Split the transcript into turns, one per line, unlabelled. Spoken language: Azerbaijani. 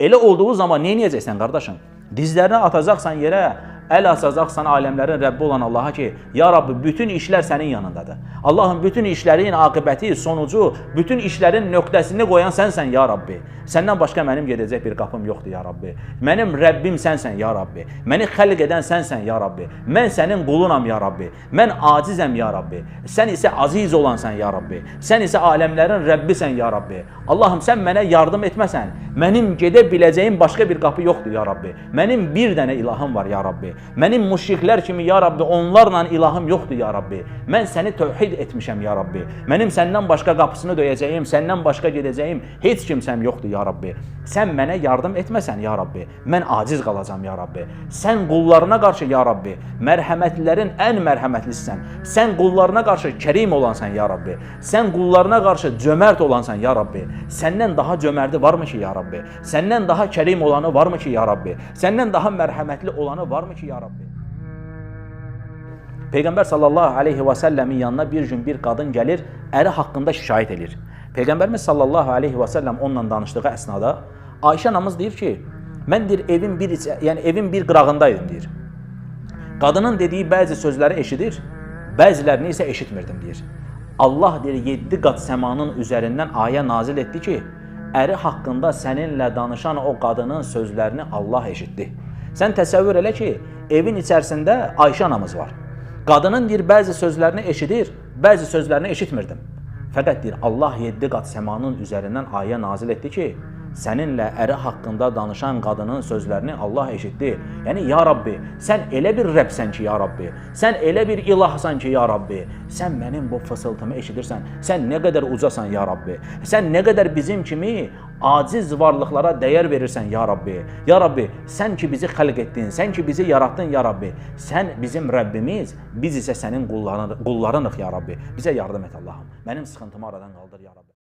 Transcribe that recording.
Elə olduğu zaman nə edəcəksən qardaşım? Dizlərini atacaqsan yerə, əl açacaqsan aləmlərin Rəbbi olan Allaha ki, ya Rabbi, bütün işlər sənin yanındadır. Allahım, bütün işlərin aqibəti, sonucu, bütün işlərin nöqtəsini qoyan sənsən, ya Rabbi. Səndən başqa mənim gedəcək bir qapım yoxdur, ya Rabbi. Mənim Rəbbim sənsən, ya Rabbi. Məni xəlq edən sənsən, ya Rabbi. Mən sənin qulunam, ya Rabbi. Mən acizəm, ya Rabbi. Sən isə aziz olansan, ya Rabbi. Sən isə aləmlərin Rəbbisən, ya Rabbi. Allahım, sən mənə yardım etməsən, mənim gedə biləcəyim başqa bir qapı yoxdur, ya Rabbi. Mənim bir dənə ilahım var, ya Rabbi. Mənim müşriklər kimi, ya Rabbi, onlarla ilahım yoxdur, ya Rabbi. Mən səni tövhid etmişəm, ya Rabbi. Mənim səndən başqa qapısını döyəcəyim, səndən başqa gedəcəyim heç kimsəm yoxdur, ya Rabbi. Sən mənə yardım etməsən, ya Rabbi, mən aciz qalacam, ya Rabbi. Sən qullarına qarşı, ya Rabbi, mərhəmətlilərin ən mərhəmətlisisən. Sən qullarına qarşı kərim olansan, ya Rabbi. Sən qullarına qarşı cömert olansan, ya Rabbi. Səndən daha cömərdi varmı ki, ya Rabbi? Səndən daha kərim olanı varmı ki, ya Rabbi? Səndən daha mərhəmətli olanı varmı ki, ya Rabbi? Peyğəmbər sallallahu aleyhi və səlləmin yanına bir gün bir qadın gəlir, əri haqqında şikayət edir. Peyğəmbərimiz sallallahu aleyhi və səlləm onunla danışdığı əsnada Ayşə anamız deyir ki, mən deyir, evin bir qırağındaydım deyir. Qadının dediyi bəzi sözləri eşidir, bəzilərini isə eşitmirdim deyir. Allah deyir, 7 qat səmanın üzərindən ayə nazil etdi ki, əri haqqında səninlə danışan o qadının sözlərini Allah eşitdi. Sən təsəvvür elə ki, evin içərisində Ayşə anamız var. Qadının deyir, bəzi sözlərini eşidir, bəzi sözlərini eşitmirdim. Fəqət deyir, Allah 7 qat səmanın üzərindən ayə nazil etdi ki, səninlə əri haqqında danışan qadının sözlərini Allah eşitdi. Yəni, ya Rabbi, sən elə bir Rəbsən ki, ya Rabbi, sən elə bir ilahsan ki, ya Rabbi, sən mənim bu fısıltımı eşidirsən, sən nə qədər ucasan, ya Rabbi, sən nə qədər bizim kimi aciz varlıqlara dəyər verirsən, ya Rabbi. Ya Rabbi, sən ki bizi xəlq etdin, sən ki bizi yarattın, ya Rabbi, sən bizim Rəbbimiz, biz isə sənin qullarınıq, ya Rabbi. Bizə yardım et Allahım. Mənim sıxıntımı aradan qaldır, ya Rabbi.